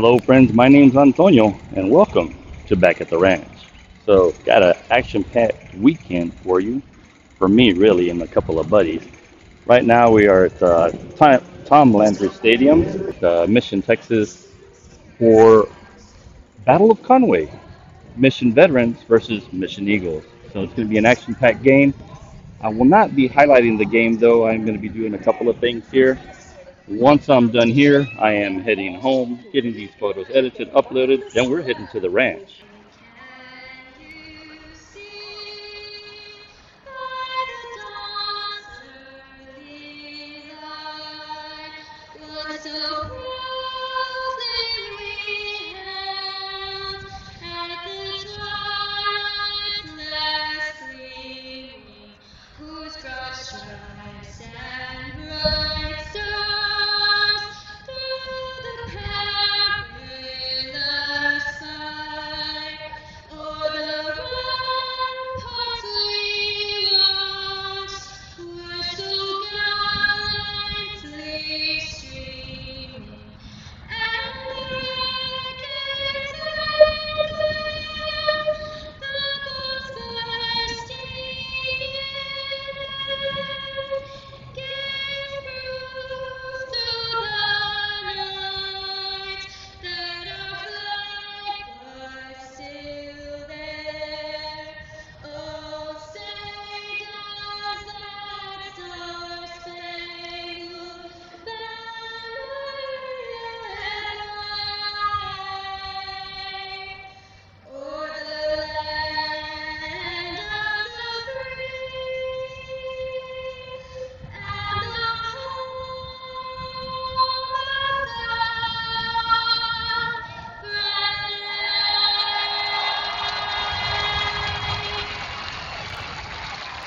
Hello friends, my name's Antonio and welcome to Back at the Ranch. So got an action-packed weekend for you, for me really and a couple of buddies. Right now we are at Tom Landry Stadium, Mission, Texas for Battle of Conway, Mission Veterans versus Mission Eagles. So it's going to be an action-packed game. I will not be highlighting the game though, I'm going to be doing a couple of things here. Once I'm done here, I am heading home, getting these photos edited, uploaded, then we're heading to the ranch.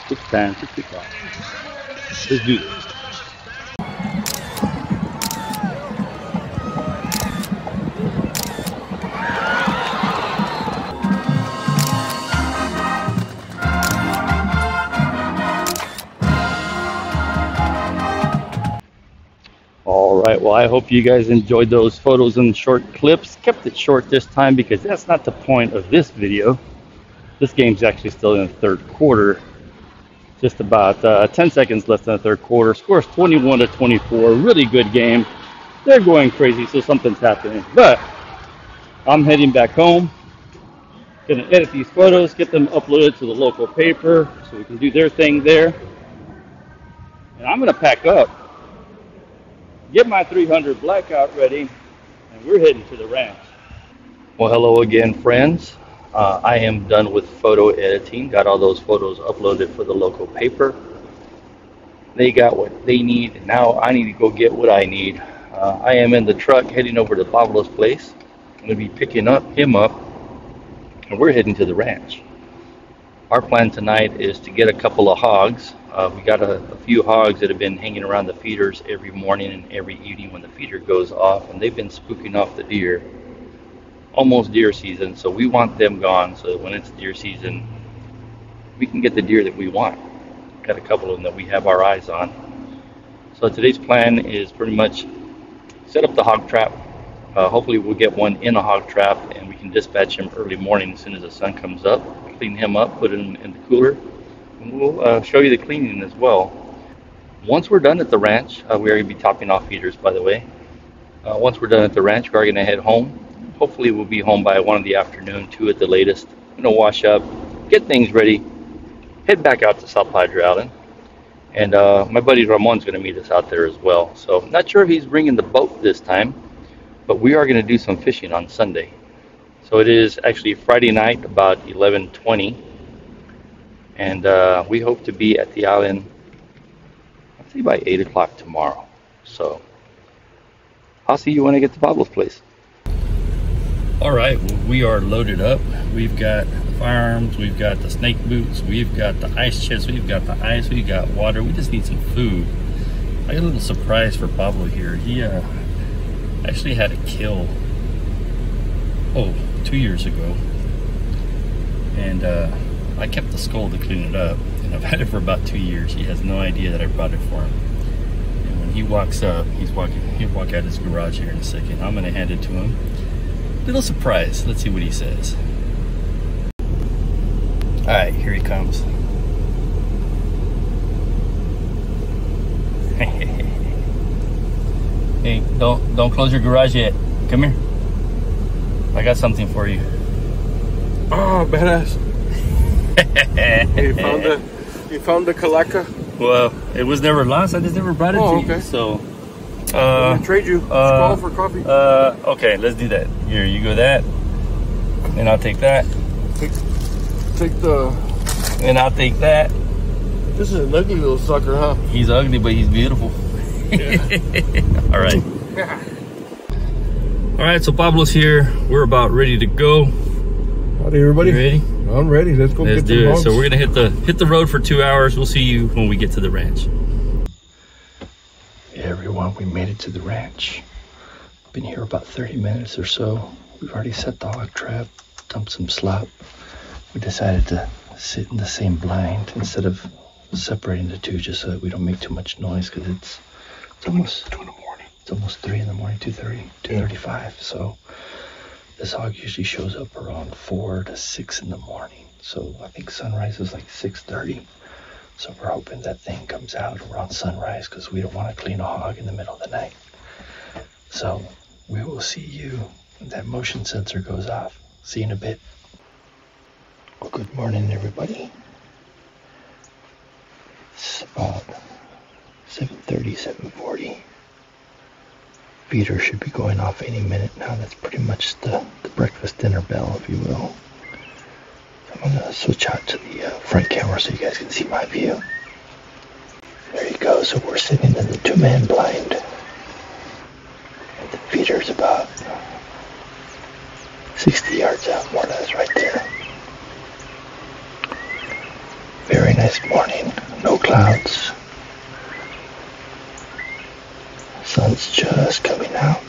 It's time to kick off. Let's do this. All right, well, I hope you guys enjoyed those photos and short clips. Kept it short this time because that's not the point of this video. This game's actually still in the third quarter. Just about 10 seconds left in the third quarter. Scores 21-24. Really good game. They're going crazy, so something's happening. But I'm heading back home. Gonna edit these photos, get them uploaded to the local paper so we can do their thing there. And I'm gonna pack up, get my 300 blackout ready, and we're heading to the ranch. Well, hello again, friends. I am done with photo editing. Got all those photos uploaded for the local paper. They got what they need, and now I need to go get what I need. I am in the truck heading over to Pablo's place. I'm going to be picking him up, and we're heading to the ranch. Our plan tonight is to get a couple of hogs. We got a few hogs that have been hanging around the feeders every morning and every evening when the feeder goes off, and they've been spooking off the deer. Almost deer season, so we want them gone so that when it's deer season we can get the deer that we want. Got a couple of them that we have our eyes on. So today's plan is pretty much set up the hog trap. Hopefully we'll get one in a hog trap and we can dispatch him early morning as soon as the sun comes up, clean him up, put him in the cooler, and we'll show you the cleaning as well. Once we're done at the ranch, we are going to be topping off feeders, by the way. Once we're done at the ranch, we are going to head home. Hopefully we'll be home by 1 in the afternoon, 2 at the latest. I'm going to wash up, get things ready, head back out to South Padre Island. And my buddy Ramon's going to meet us out there as well. So I'm not sure if he's bringing the boat this time, but we are going to do some fishing on Sunday. So it is actually Friday night, about 11:20. And we hope to be at the island, I'd say by 8 o'clock tomorrow. So I'll see you when I get to Pablo's place. All right, well, we are loaded up. We've got firearms, we've got the snake boots, we've got the ice chest, we've got the ice, we've got water. We just need some food. I got a little surprise for Pablo here. He actually had a kill 2 years ago, and I kept the skull to clean it up, and I've had it for about 2 years. He has no idea that I brought it for him. And when he walks up, he'll walk out his garage here in a second. I'm gonna hand it to him. Little surprise. Let's see what he says. All right, here he comes. Hey, don't close your garage yet. Come here. I got something for you. Oh, badass. You found the Calaca? Well, it was never lost. I just never brought it to you. So, I'm gonna trade you. Call for coffee. Okay, let's do that. Here, you go that, and I'll take that. Take the. And I'll take that. This is an ugly little sucker, huh? He's ugly, but he's beautiful. Yeah. All right. All right, so Pablo's here. We're about ready to go. Howdy, everybody. You ready? I'm ready. Let's go. Let's get do some it. hogs. So we're gonna hit the road for 2 hours. We'll see you when we get to the ranch. Hey everyone, we made it to the ranch. Been here about 30 minutes or so. We've already set the hog trap, dumped some slop. We decided to sit in the same blind instead of separating the two, just so that we don't make too much noise, because it's almost 2 in the morning. It's almost 3 in the morning, 2:30, 2:35. So this hog usually shows up around 4 to 6 in the morning. So I think sunrise is like 6:30. So we're hoping that thing comes out around sunrise, because we don't want to clean a hog in the middle of the night. So we will see you when that motion sensor goes off. See you in a bit. Well, good morning, everybody. It's about 7:30, 7:40. Feeder should be going off any minute now. That's pretty much the breakfast dinner bell, if you will. I'm going to switch out to the front camera so you guys can see my view. There you go. So we're sitting in the 2-man blind. And the feeder's about 60 yards out, more or less, right there. Very nice morning. No clouds. Sun's just coming out.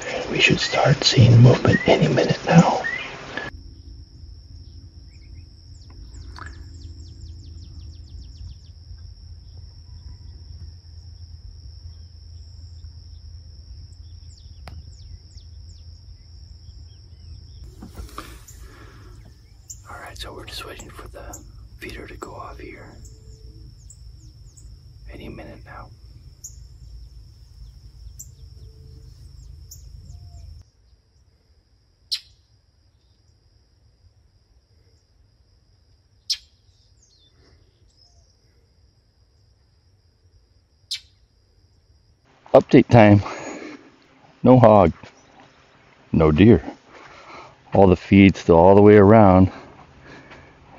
And we should start seeing movement any minute now. Alright, so we're just waiting for the feeder to go off here. Any minute now. Update time. No hog. No deer. All the feed still all the way around.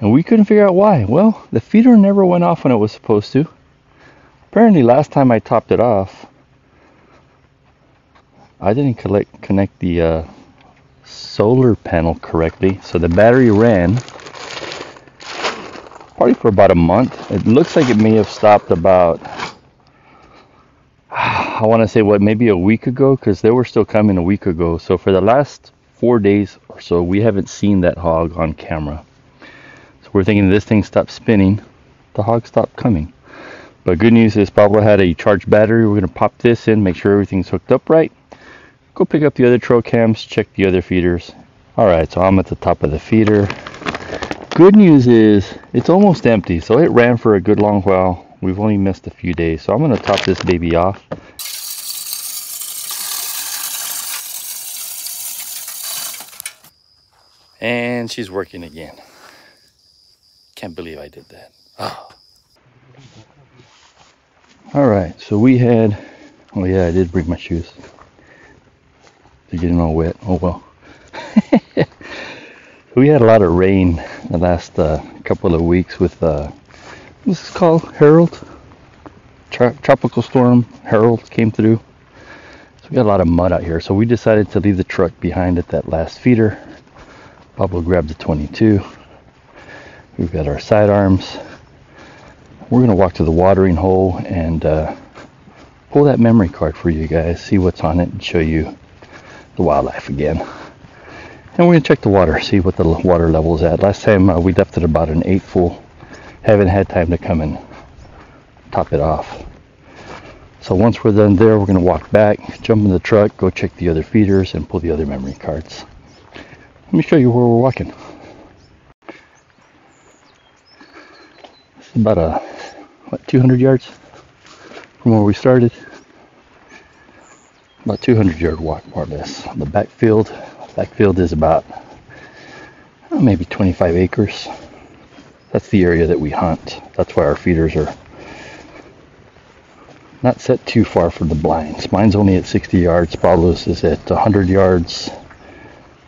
And we couldn't figure out why. Well, the feeder never went off when it was supposed to. Apparently last time I topped it off, I didn't connect the solar panel correctly. So the battery ran probably for about a month. It looks like it may have stopped about, I want to say maybe a week ago, because they were still coming a week ago. So for the last 4 days or so, we haven't seen that hog on camera. So we're thinking this thing stopped spinning, the hog stopped coming. But good news is Pablo had a charged battery. We're going to pop this in, make sure everything's hooked up right. Go pick up the other trail cams, check the other feeders. Alright, so I'm at the top of the feeder. Good news is it's almost empty, so it ran for a good long while. We've only missed a few days, so I'm going to top this baby off. And she's working again. Can't believe I did that. Oh. Alright, so we had, oh yeah, I did bring my shoes. They're getting all wet. Oh well. We had a lot of rain the last couple of weeks with, what's this called? Harold? Tropical storm Harold came through. So we got a lot of mud out here. So we decided to leave the truck behind at that last feeder. Pablo grabbed the 22. We've got our sidearms. We're going to walk to the watering hole and pull that memory card for you guys, see what's on it, and show you the wildlife again. And we're going to check the water, see what the water level is at. Last time we left it about an 8 full. Haven't had time to come and top it off. So once we're done there, we're going to walk back, jump in the truck, go check the other feeders, and pull the other memory cards. Let me show you where we're walking. It's about 200 yards from where we started. About 200-yard walk, more or less. On the backfield. Backfield is about maybe 25 acres. That's the area that we hunt. That's why our feeders are not set too far from the blinds. Mine's only at 60 yards. Pablo's is at 100 yards.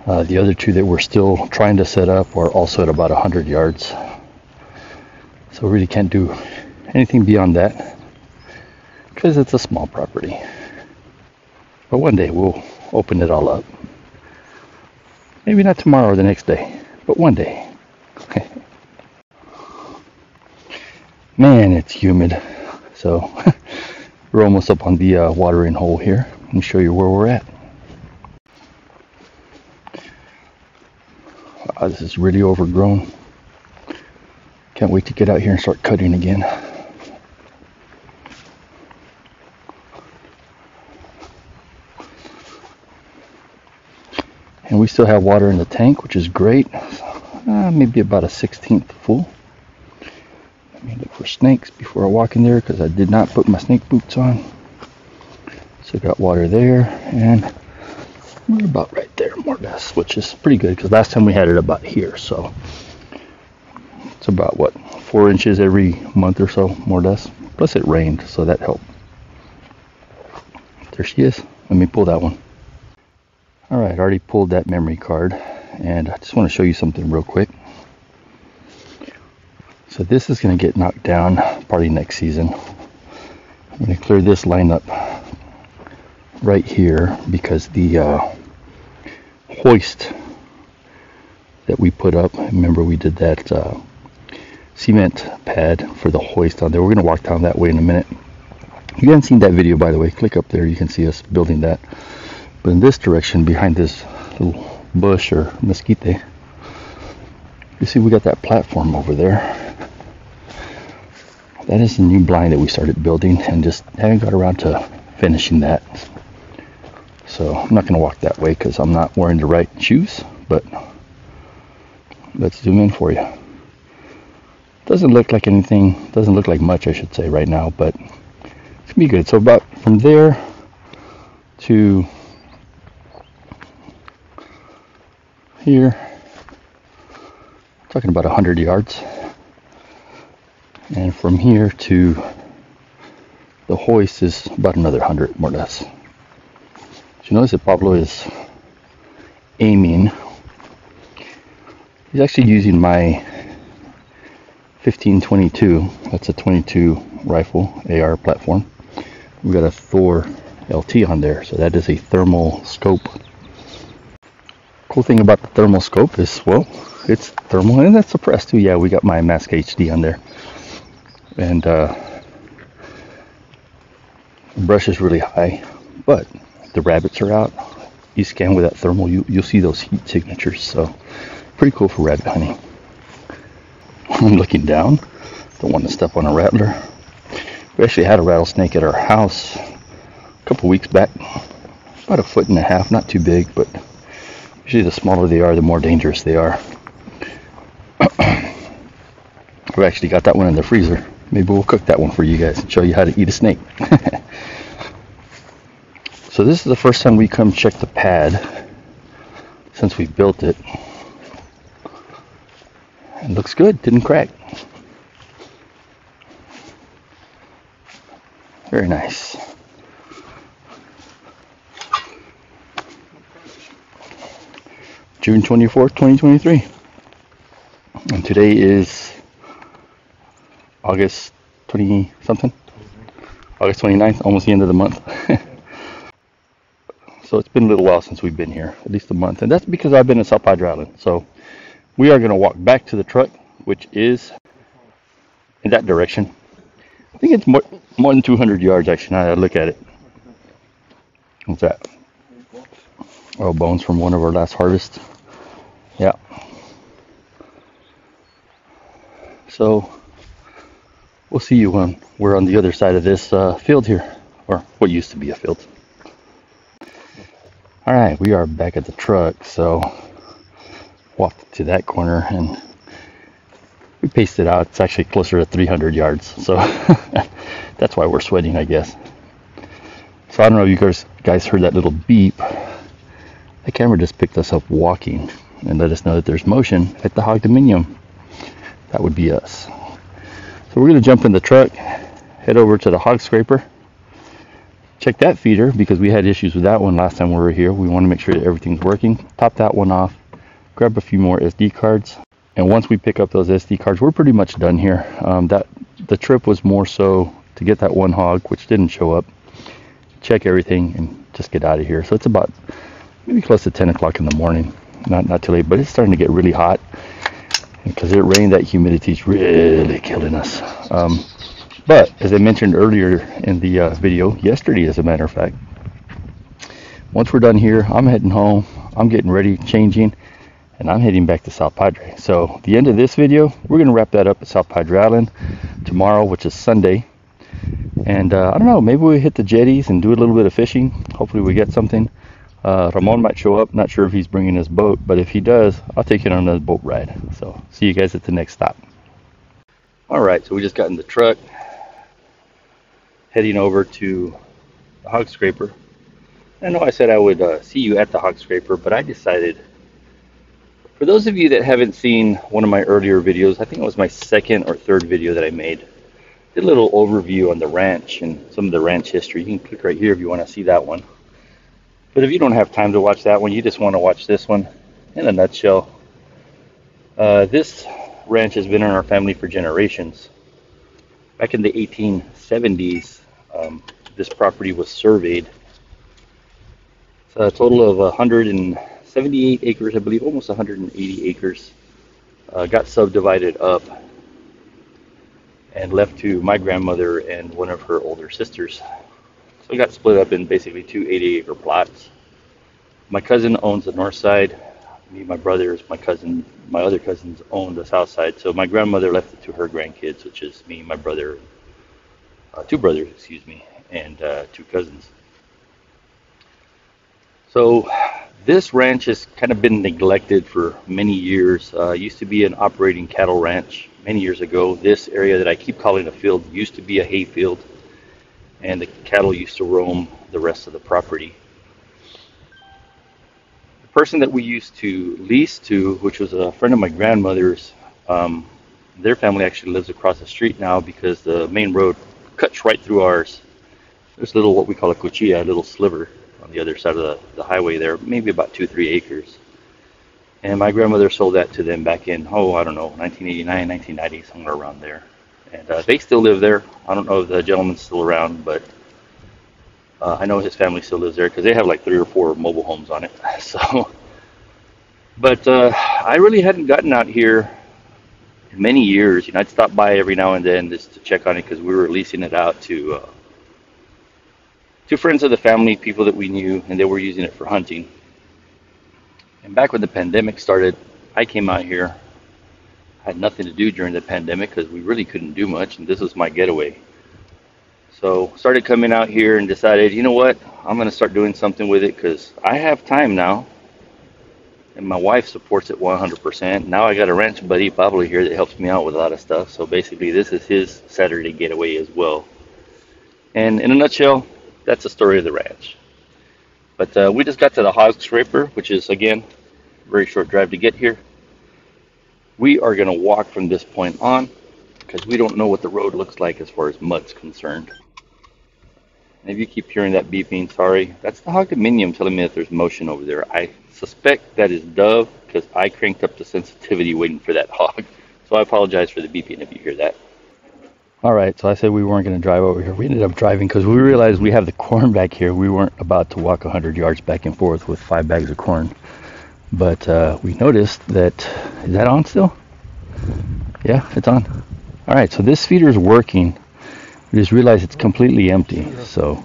The other two that we're still trying to set up are also at about 100 yards. So we really can't do anything beyond that because it's a small property. But one day we'll open it all up. Maybe not tomorrow or the next day, but one day. Man, it's humid. So we're almost up on the watering hole here. Let me show you where we're at. Wow, this is really overgrown. Can't wait to get out here and start cutting again. And we still have water in the tank, which is great. Maybe about a 1/16 full. Let me look for snakes before I walk in there because I did not put my snake boots on. So got water there, and we're about right there, more or less, which is pretty good because last time we had it about here. So it's about, what, 4 inches every month or so, more or less. Plus it rained, so that helped. There she is. Let me pull that one. All right, I already pulled that memory card, and I just want to show you something real quick. So this is going to get knocked down probably next season. I'm going to clear this line up right here because the hoist that we put up, remember we did that cement pad for the hoist on there. We're going to walk down that way in a minute. If you haven't seen that video, by the way, click up there. You can see us building that. But in this direction, behind this little bush or mesquite, you see we got that platform over there. That is the new blind that we started building and just haven't got around to finishing that. So I'm not going to walk that way because I'm not wearing the right shoes, but let's zoom in for you. Doesn't look like anything, doesn't look like much, I should say, right now, but it's going to be good. So about from there to here, talking about 100 yards, and from here to the hoist is about another 100, more or less. So you notice that Pablo is aiming. He's actually using my 1522. That's a 22 rifle AR platform. We've got a Thor LT on there, so that is a thermal scope. Cool thing about the thermal scope is, well, it's thermal and it's suppressed too. Yeah, we got my Mask HD on there, and the brush is really high, but the rabbits are out. You scan with that thermal, you'll see those heat signatures. So pretty cool for rabbit hunting. I'm looking down, don't want to step on a rattler. We actually had a rattlesnake at our house a couple weeks back, about 1.5 feet, not too big, but usually the smaller they are, the more dangerous they are. We've actually got that one in the freezer. Maybe we'll cook that one for you guys and show you how to eat a snake. So this is the first time we come check the pad since we built it. It looks good, didn't crack. Very nice. June 24th, 2023. And today is August 20 something? August 29th, almost the end of the month. So it's been a little while since we've been here, at least a month. And that's because I've been in South Padre Island. So we are going to walk back to the truck, which is in that direction. I think it's more than 200 yards, actually, now that I look at it. What's that? Oh, bones from one of our last harvests. Yeah. So we'll see you when we're on the other side of this field here, or what used to be a field. All right, we are back at the truck, so walked to that corner and we paced it out. It's actually closer to 300 yards, so that's why we're sweating, I guess. So I don't know if you guys heard that little beep. The camera just picked us up walking and let us know that there's motion at the hog dominium. That would be us. So we're going to jump in the truck, head over to the hog scraper, check that feeder because we had issues with that one last time we were here. We want to make sure that everything's working. Top that one off, grab a few more SD cards, and once we pick up those SD cards, we're pretty much done here. The trip was more so to get that one hog, which didn't show up, check everything, and just get out of here. So it's about maybe close to 10 o'clock in the morning. Not too late, but it's starting to get really hot. Because it rained, that humidity's really killing us. But as I mentioned earlier in the video, yesterday as a matter of fact, once we're done here, I'm heading home. I'm getting ready, changing, and I'm heading back to South Padre. So the end of this video, we're going to wrap that up at South Padre Island tomorrow, which is Sunday. And I don't know, maybe we hit the jetties and do a little bit of fishing. Hopefully we get something. Ramon might show up. Not sure if he's bringing his boat, but if he does, I'll take it on another boat ride. So see you guys at the next stop. All right, so we just got in the truck, heading over to the hog scraper. I know I said I would see you at the hog scraper, but I decided, for those of you that haven't seen one of my earlier videos, I think it was my second or third video that I made, did a little overview on the ranch and some of the ranch history. You can click right here if you want to see that one. But if you don't have time to watch that one, you just want to watch this one in a nutshell. This ranch has been in our family for generations. Back in the 1870s, this property was surveyed. It's a total of 178 acres, I believe, almost 180 acres. Got subdivided up and left to my grandmother and one of her older sisters. So it got split up in basically two 80-acre plots. My cousin owns the north side. Me, my brothers, my other cousins own the south side. So my grandmother left it to her grandkids, which is me, my brother, two brothers, excuse me, and two cousins. So this ranch has kind of been neglected for many years. Used to be an operating cattle ranch many years ago. This area that I keep calling a field used to be a hay field, and the cattle used to roam the rest of the property. The person that we used to lease to, which was a friend of my grandmother's, their family actually lives across the street now because the main road cuts right through ours. There's a little, what we call a cuchilla, a little sliver on the other side of the highway there, maybe about 2-3 acres. And my grandmother sold that to them back in, I don't know, 1989, 1990, somewhere around there. And they still live there. I don't know if the gentleman's still around, but I know his family still lives there because they have like 3 or 4 mobile homes on it. So, but I really hadn't gotten out here in many years. I'd stop by every now and then just to check on it because we were leasing it out to friends of the family, people that we knew, and they were using it for hunting. And back when the pandemic started, I came out here. I had nothing to do during the pandemic because we really couldn't do much, and this was my getaway. So started coming out here and decided, you know what, I'm going to start doing something with it because I have time now, and my wife supports it 100%. Now I got a ranch buddy, Pablo, here that helps me out with a lot of stuff. So basically this is his Saturday getaway as well. And in a nutshell, that's the story of the ranch. But we just got to the hog scraper, which is, again, a very short drive to get here. We are going to walk from this point on because we don't know what the road looks like as far as mud's concerned. And if you keep hearing that beeping, sorry. That's the hog dominium telling me that there's motion over there. I suspect that is Dove because I cranked up the sensitivity waiting for that hog. So I apologize for the beeping if you hear that. All right, so I said we weren't going to drive over here. We ended up driving because we realized we have the corn back here. We weren't about to walk 100 yards back and forth with 5 bags of corn. But we noticed that, is that on still? Yeah, it's on. All right, so this feeder is working. We just realized it's completely empty. So,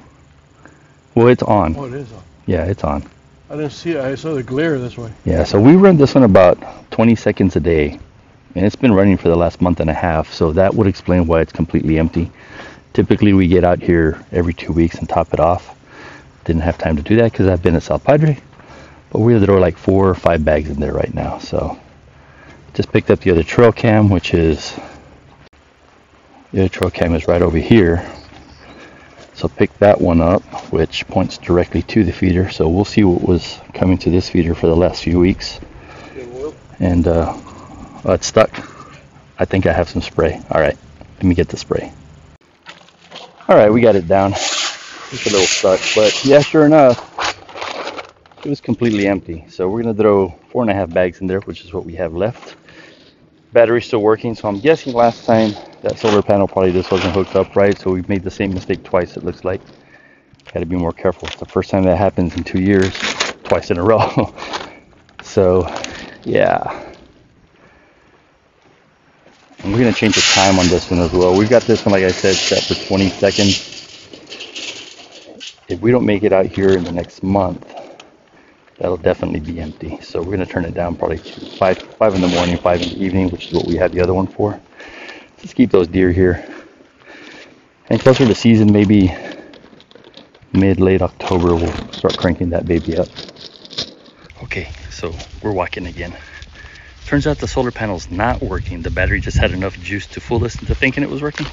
well, it's on. Oh, it is on. Yeah, it's on. I didn't see it. I saw the glare this way. Yeah, so we run this one about 20 seconds a day. And it's been running for the last month and a half, so that would explain why it's completely empty. Typically we get out here every 2 weeks and top it off. Didn't have time to do that because I've been at South Padre, but we're throw like 4 or 5 bags in there right now. So just picked up the other trail cam, which is, the other trail cam is right over here. So pick that one up, which points directly to the feeder. So we'll see what was coming to this feeder for the last few weeks. And it's stuck. I think I have some spray. All right, let me get the spray. All right, we got it down. It's a little stuck, but yeah, sure enough, it was completely empty. So we're gonna throw 4.5 bags in there, which is what we have left. Battery's still working, so I'm guessing last time that solar panel probably just wasn't hooked up right, so we've made the same mistake twice, it looks like. Got to be more careful. It's the first time that happens in 2 years, twice in a row. So yeah, and we're going to change the time on this one as well. We've got this one, like I said, set for 20 seconds. If we don't make it out here in the next month, that'll definitely be empty. So we're going to turn it down probably to 5 in the morning, 5 in the evening, which is what we had the other one for. Let's keep those deer here. And closer to season, maybe mid-late October, we'll start cranking that baby up. Okay, so we're walking again. Turns out the solar panel's not working. The battery just had enough juice to fool us into thinking it was working.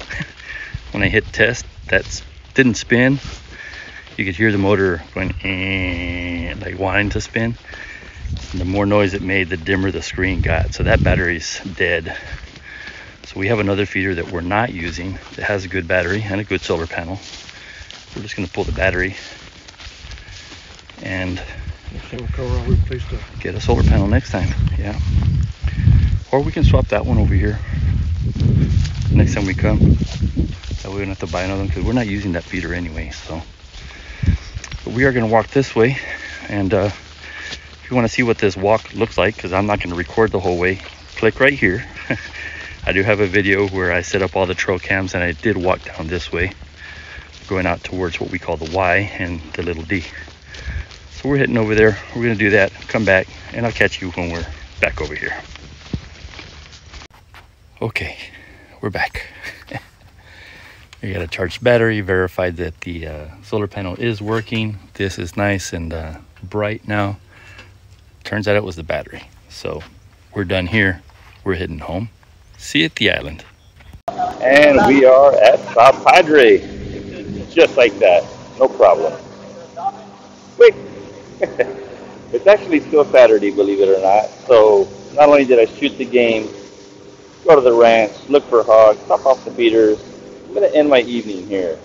When I hit test, that didn't spin. You could hear the motor going, like wanting to spin. And the more noise it made, the dimmer the screen got. So that battery's dead. So we have another feeder that we're not using that has a good battery and a good solar panel. We're just going to pull the battery and get a solar panel next time. Yeah. Or we can swap that one over here next time we come. That way we don't have to buy another one because we're not using that feeder anyway. So, but we are going to walk this way, and if you want to see what this walk looks like, because I'm not going to record the whole way, click right here. I do have a video where I set up all the trail cams, and I did walk down this way, going out towards what we call the Y and the little D. So we're heading over there. We're going to do that, come back, and I'll catch you when we're back over here. Okay, we're back. We got a charged battery, verified that the solar panel is working. This is nice and bright now. Turns out it was the battery. So we're done here. We're heading home. See you at the island. And we are at South Padre. Just like that. No problem. Quick. It's actually still Saturday, believe it or not. So not only did I shoot the game, go to the ranch, look for hogs, top off the feeders. I'm going to end my evening here.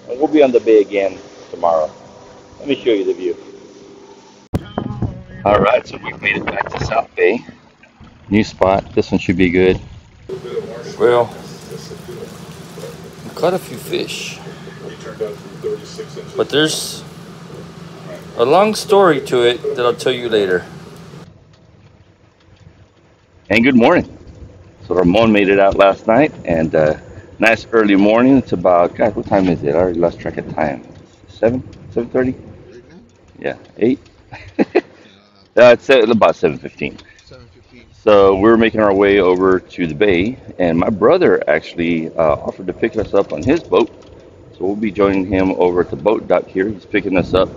And we'll be on the bay again tomorrow. Let me show you the view. All right, so we've made it back to South Bay. New spot. This one should be good. Well, we caught a few fish, but there's a long story to it that I'll tell you later. And good morning. So Ramon made it out last night, and nice early morning. It's about, God, what time is it? I already lost track of time. 7:30? Yeah, 8? It's about 7:15. So we're making our way over to the bay, and my brother actually offered to pick us up on his boat. So we'll be joining him over at the boat dock here. He's picking us up.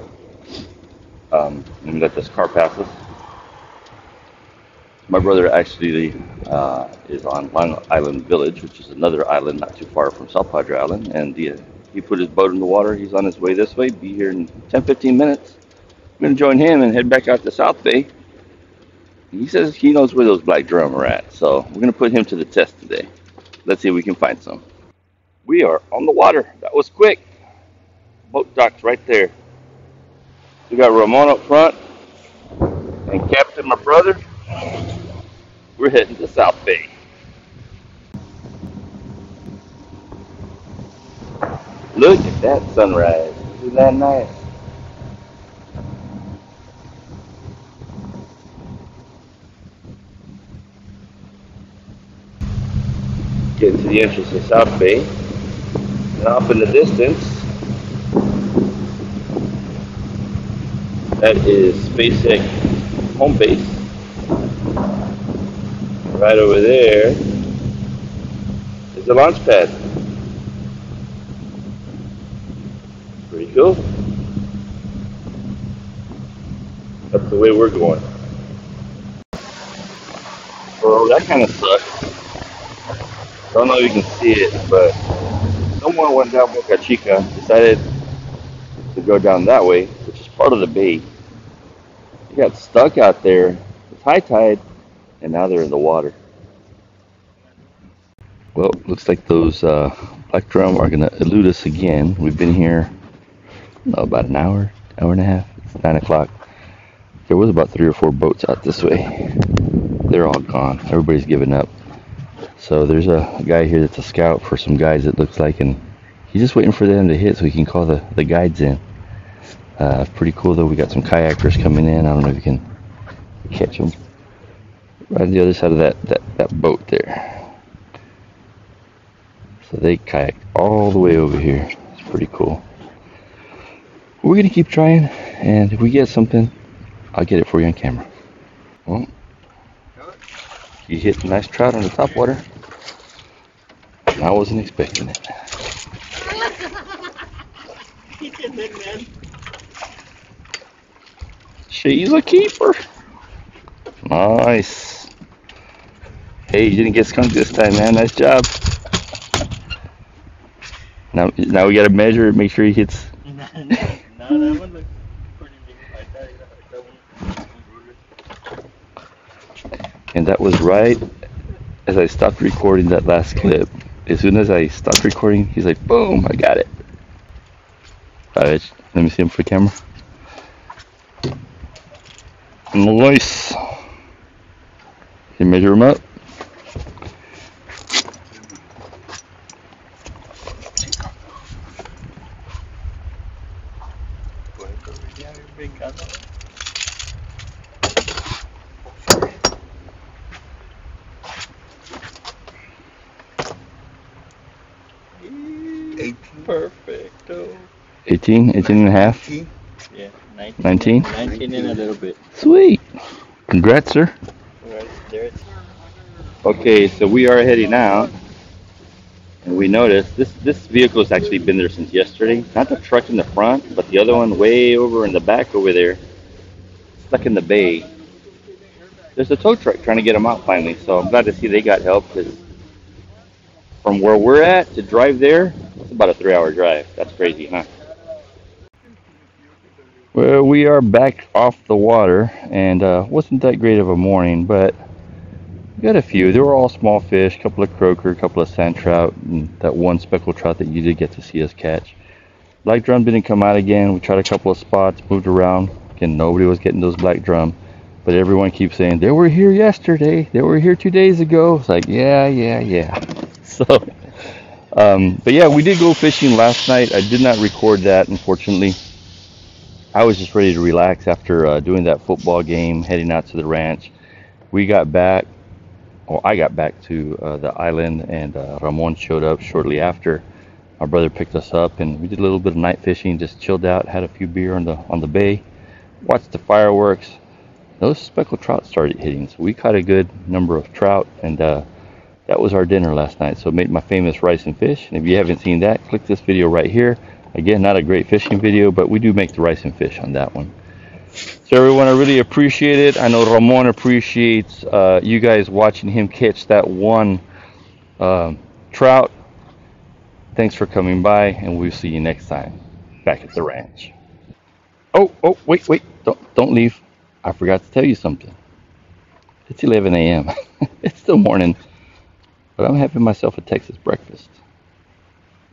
Let me let this car pass us. My brother actually is on Long Island Village, which is another island not too far from South Padre Island, and he put his boat in the water. He's on his way this way. Be here in 10-15 minutes. I'm going to join him and head back out to South Bay. He says he knows where those black drum are at, so we're going to put him to the test today. Let's see if we can find some. We are on the water. That was quick. Boat dock's right there. We got Ramon up front and Captain, my brother. We're heading to South Bay. Look at that sunrise. Isn't that nice? Getting to the entrance of South Bay, and off in the distance, that is SpaceX home base. Right over there is the launch pad. go. That's the way we're going. Well, that kind of sucks. I don't know if you can see it, but someone went down Boca Chica, decided to go down that way, which is part of the bay. They got stuck out there. It's high tide, and now they're in the water. Well, looks like those black drum are going to elude us again. We've been here about an hour, hour and a half. It's 9 o'clock. There was about 3 or 4 boats out this way. They're all gone. Everybody's given up. So there's a guy here that's a scout for some guys, it looks like, and he's just waiting for them to hit so he can call the guides in. Pretty cool though. We got some kayakers coming in. I don't know if you can catch them. Right on the other side of that boat there. So they kayaked all the way over here. It's pretty cool. We're gonna keep trying, and if we get something, I'll get it for you on camera. Well, you hit a nice trout on the top water. I wasn't expecting it. She's a keeper. Nice. Hey, you didn't get skunked this time, man. Nice job. Now we gotta measure it, make sure he hits. And that was right as I stopped recording that last clip. As soon as I stopped recording, he's like, boom, I got it. Alright, let me see him for camera. Nice. Can you measure him up? Perfecto. 18 and a half? Yeah, 19? 19 and a little bit. Sweet. Congrats, sir. Right there. Okay, so we are heading out, and we noticed this vehicle's actually been there since yesterday. Not the truck in the front, but the other one way over in the back over there, stuck in the bay. There's a tow truck trying to get them out finally, so I'm glad to see they got help, because from where we're at to drive there, it's about a 3-hour drive. That's crazy, huh? Well, we are back off the water, and wasn't that great of a morning, but we got a few. They were all small fish, a couple of croaker, a couple of sand trout, and that one speckled trout that you did get to see us catch. Black drum didn't come out again. We tried a couple of spots, moved around. Again, nobody was getting those black drum, but everyone keeps saying, they were here yesterday, they were here 2 days ago. It's like, yeah. So, but yeah, we did go fishing last night. I did not record that, unfortunately. I was just ready to relax after doing that football game, heading out to the ranch. We got back, or I got back to the island, and Ramon showed up shortly after. My brother picked us up, and we did a little bit of night fishing, just chilled out, had a few beer on the bay, watched the fireworks. Those speckled trout started hitting, so we caught a good number of trout, and that was our dinner last night. So I made my famous rice and fish, and if you haven't seen that, click this video right here. Again, not a great fishing video, but we do make the rice and fish on that one. So everyone, I really appreciate it. I know Ramon appreciates you guys watching him catch that one trout. Thanks for coming by, and we'll see you next time back at the ranch. Oh, wait, don't leave. I forgot to tell you something. It's 11 a.m. It's still morning, but I'm having myself a Texas breakfast.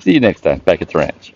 See you next time back at the ranch.